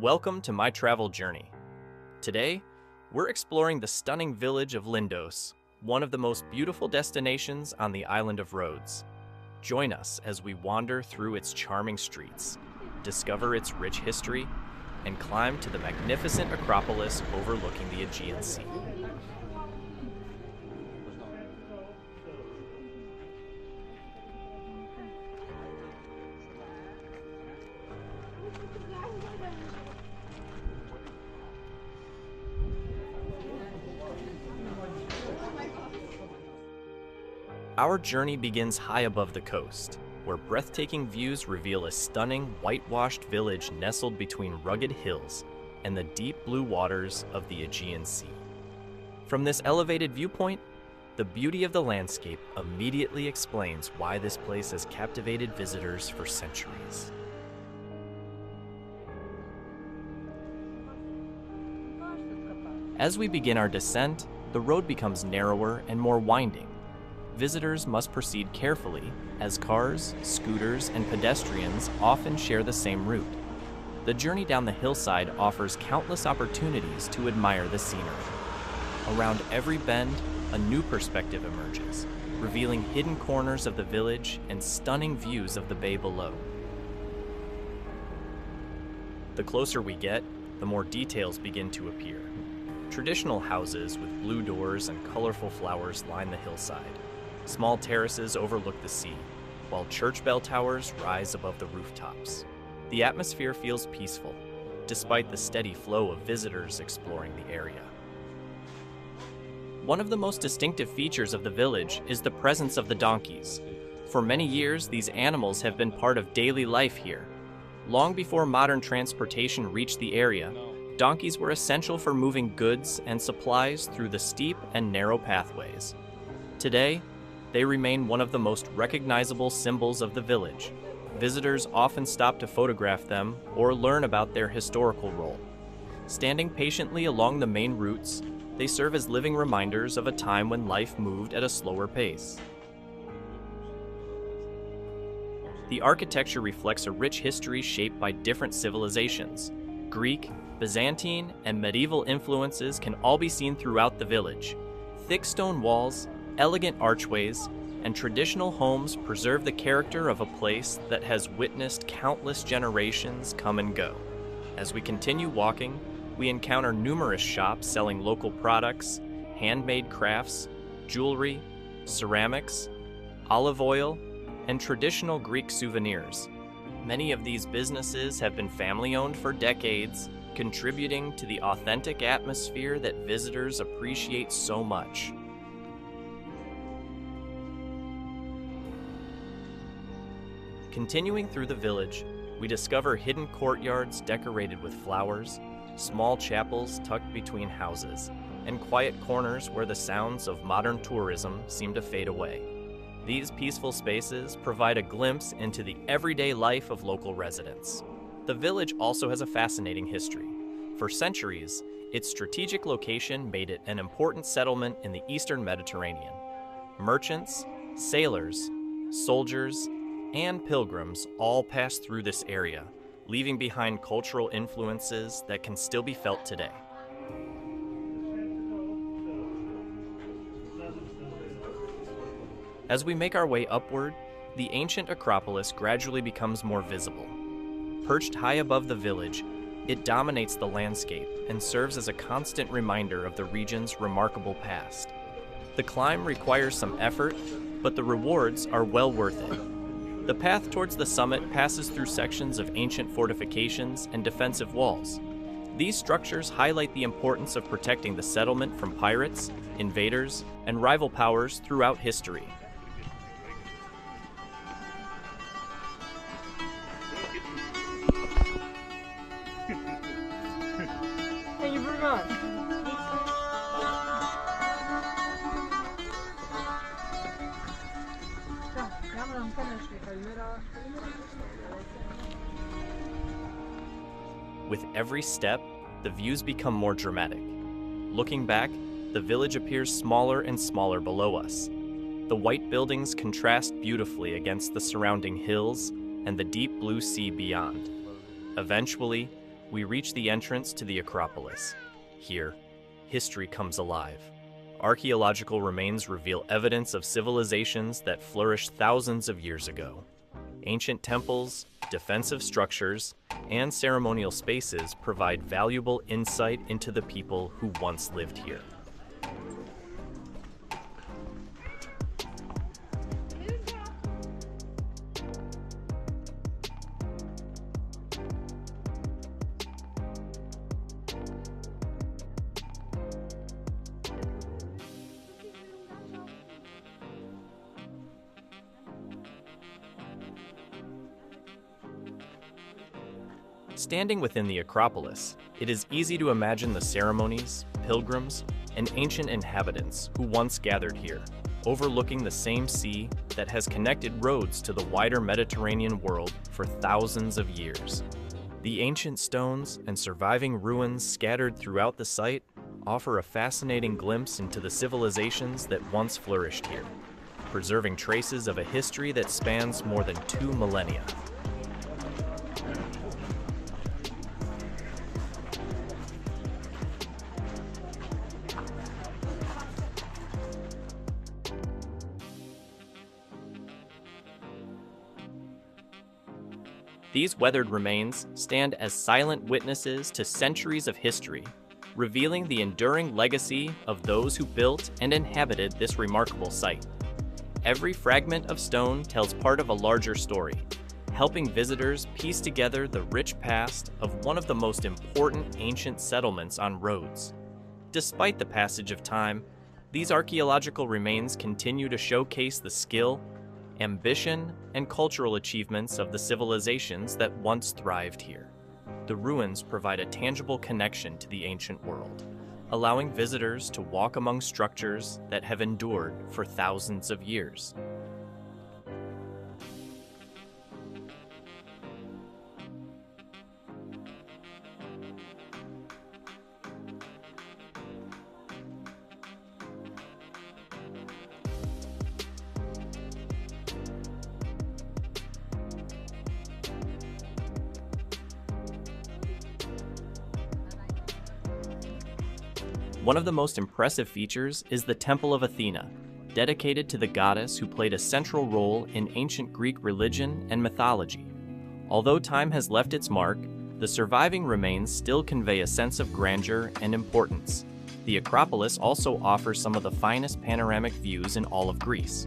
Welcome to my travel journey. Today, we're exploring the stunning village of Lindos, one of the most beautiful destinations on the island of Rhodes. Join us as we wander through its charming streets, discover its rich history, and climb to the magnificent Acropolis overlooking the Aegean Sea. Our journey begins high above the coast, where breathtaking views reveal a stunning, whitewashed village nestled between rugged hills and the deep blue waters of the Aegean Sea. From this elevated viewpoint, the beauty of the landscape immediately explains why this place has captivated visitors for centuries. As we begin our descent, the road becomes narrower and more winding. Visitors must proceed carefully, as cars, scooters, and pedestrians often share the same route. The journey down the hillside offers countless opportunities to admire the scenery. Around every bend, a new perspective emerges, revealing hidden corners of the village and stunning views of the bay below. The closer we get, the more details begin to appear. Traditional houses with blue doors and colorful flowers line the hillside. Small terraces overlook the sea, while church bell towers rise above the rooftops. The atmosphere feels peaceful, despite the steady flow of visitors exploring the area. One of the most distinctive features of the village is the presence of the donkeys. For many years, these animals have been part of daily life here. Long before modern transportation reached the area, donkeys were essential for moving goods and supplies through the steep and narrow pathways. Today, they remain one of the most recognizable symbols of the village. Visitors often stop to photograph them or learn about their historical role. Standing patiently along the main routes, they serve as living reminders of a time when life moved at a slower pace. The architecture reflects a rich history shaped by different civilizations. Greek, Byzantine, and medieval influences can all be seen throughout the village. Thick stone walls, elegant archways, and traditional homes preserve the character of a place that has witnessed countless generations come and go. As we continue walking, we encounter numerous shops selling local products, handmade crafts, jewelry, ceramics, olive oil, and traditional Greek souvenirs. Many of these businesses have been family-owned for decades, contributing to the authentic atmosphere that visitors appreciate so much. Continuing through the village, we discover hidden courtyards decorated with flowers, small chapels tucked between houses, and quiet corners where the sounds of modern tourism seem to fade away. These peaceful spaces provide a glimpse into the everyday life of local residents. The village also has a fascinating history. For centuries, its strategic location made it an important settlement in the Eastern Mediterranean. Merchants, sailors, soldiers, and pilgrims all passed through this area, leaving behind cultural influences that can still be felt today. As we make our way upward, the ancient Acropolis gradually becomes more visible. Perched high above the village, it dominates the landscape and serves as a constant reminder of the region's remarkable past. The climb requires some effort, but the rewards are well worth it. The path towards the summit passes through sections of ancient fortifications and defensive walls. These structures highlight the importance of protecting the settlement from pirates, invaders, and rival powers throughout history. Thank you very much. With every step, the views become more dramatic. Looking back, the village appears smaller and smaller below us. The white buildings contrast beautifully against the surrounding hills and the deep blue sea beyond. Eventually, we reach the entrance to the Acropolis. Here, history comes alive. Archaeological remains reveal evidence of civilizations that flourished thousands of years ago. Ancient temples, defensive structures, and ceremonial spaces provide valuable insight into the people who once lived here. Standing within the Acropolis, it is easy to imagine the ceremonies, pilgrims, and ancient inhabitants who once gathered here, overlooking the same sea that has connected Rhodes to the wider Mediterranean world for thousands of years. The ancient stones and surviving ruins scattered throughout the site offer a fascinating glimpse into the civilizations that once flourished here, preserving traces of a history that spans more than 2 millennia. These weathered remains stand as silent witnesses to centuries of history, revealing the enduring legacy of those who built and inhabited this remarkable site. Every fragment of stone tells part of a larger story, helping visitors piece together the rich past of one of the most important ancient settlements on Rhodes. Despite the passage of time, these archaeological remains continue to showcase the skill, ambition, and cultural achievements of the civilizations that once thrived here. The ruins provide a tangible connection to the ancient world, allowing visitors to walk among structures that have endured for thousands of years. One of the most impressive features is the Temple of Athena, dedicated to the goddess who played a central role in ancient Greek religion and mythology. Although time has left its mark, the surviving remains still convey a sense of grandeur and importance. The Acropolis also offers some of the finest panoramic views in all of Greece.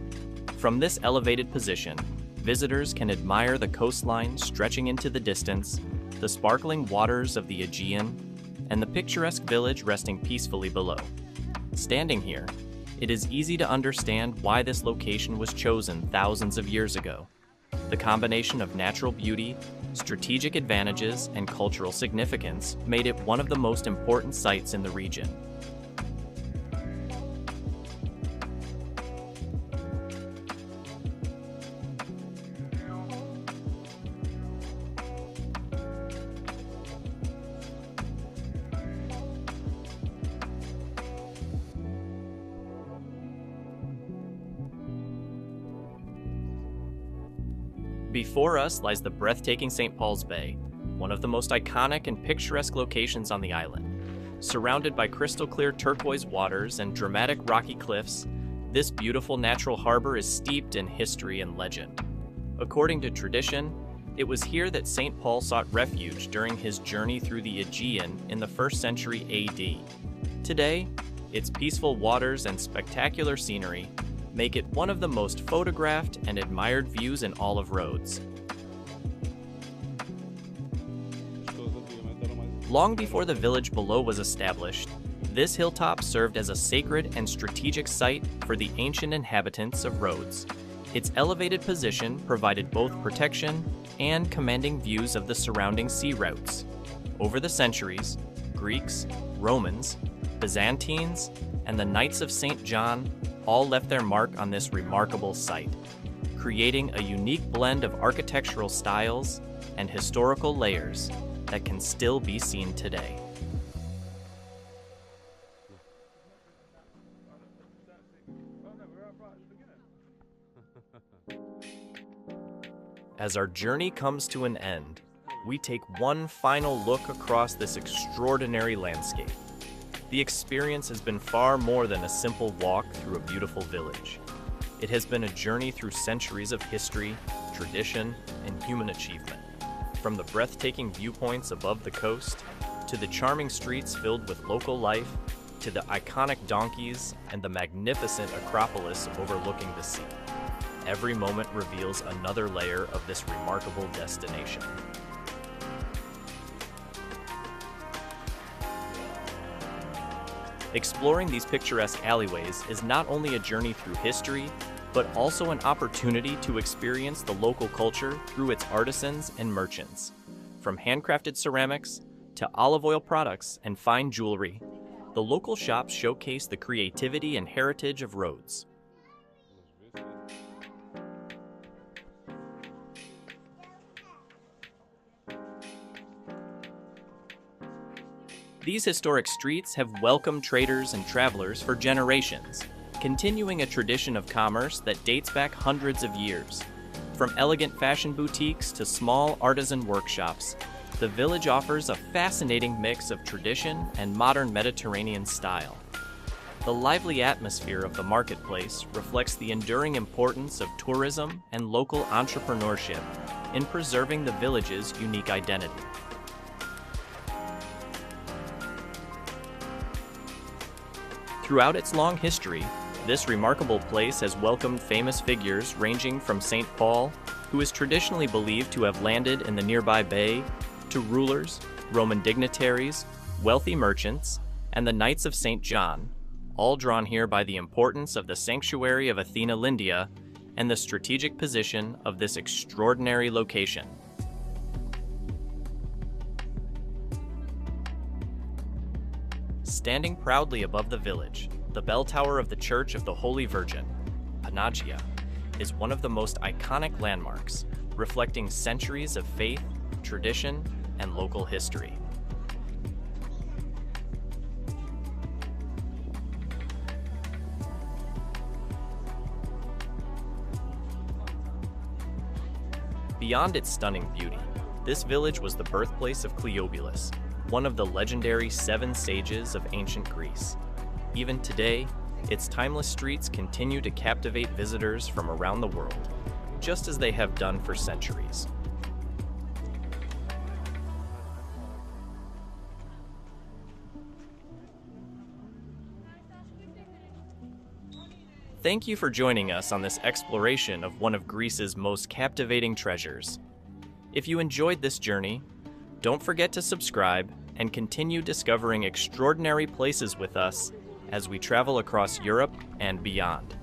From this elevated position, visitors can admire the coastline stretching into the distance, the sparkling waters of the Aegean, and the picturesque village resting peacefully below. Standing here, it is easy to understand why this location was chosen thousands of years ago. The combination of natural beauty, strategic advantages, and cultural significance made it one of the most important sites in the region. Before us lies the breathtaking St. Paul's Bay, one of the most iconic and picturesque locations on the island. Surrounded by crystal-clear turquoise waters and dramatic rocky cliffs, this beautiful natural harbor is steeped in history and legend. According to tradition, it was here that St. Paul sought refuge during his journey through the Aegean in the 1st century AD. Today, its peaceful waters and spectacular scenery make it one of the most photographed and admired views in all of Rhodes. Long before the village below was established, this hilltop served as a sacred and strategic site for the ancient inhabitants of Rhodes. Its elevated position provided both protection and commanding views of the surrounding sea routes. Over the centuries, Greeks, Romans, Byzantines, and the Knights of St. John all left their mark on this remarkable site, creating a unique blend of architectural styles and historical layers that can still be seen today. As our journey comes to an end, we take one final look across this extraordinary landscape. The experience has been far more than a simple walk through a beautiful village. It has been a journey through centuries of history, tradition, and human achievement. From the breathtaking viewpoints above the coast, to the charming streets filled with local life, to the iconic donkeys and the magnificent Acropolis overlooking the sea. Every moment reveals another layer of this remarkable destination. Exploring these picturesque alleyways is not only a journey through history, but also an opportunity to experience the local culture through its artisans and merchants. From handcrafted ceramics to olive oil products and fine jewelry, the local shops showcase the creativity and heritage of Rhodes. These historic streets have welcomed traders and travelers for generations, continuing a tradition of commerce that dates back hundreds of years. From elegant fashion boutiques to small artisan workshops, the village offers a fascinating mix of tradition and modern Mediterranean style. The lively atmosphere of the marketplace reflects the enduring importance of tourism and local entrepreneurship in preserving the village's unique identity. Throughout its long history, this remarkable place has welcomed famous figures ranging from St. Paul, who is traditionally believed to have landed in the nearby bay, to rulers, Roman dignitaries, wealthy merchants, and the Knights of St. John, all drawn here by the importance of the sanctuary of Athena Lindia and the strategic position of this extraordinary location. Standing proudly above the village, the bell tower of the Church of the Holy Virgin, Panagia, is one of the most iconic landmarks, reflecting centuries of faith, tradition, and local history. Beyond its stunning beauty, this village was the birthplace of Cleobulus, one of the legendary 7 sages of ancient Greece. Even today, its timeless streets continue to captivate visitors from around the world, just as they have done for centuries. Thank you for joining us on this exploration of one of Greece's most captivating treasures. If you enjoyed this journey, don't forget to subscribe and continue discovering extraordinary places with us as we travel across Europe and beyond.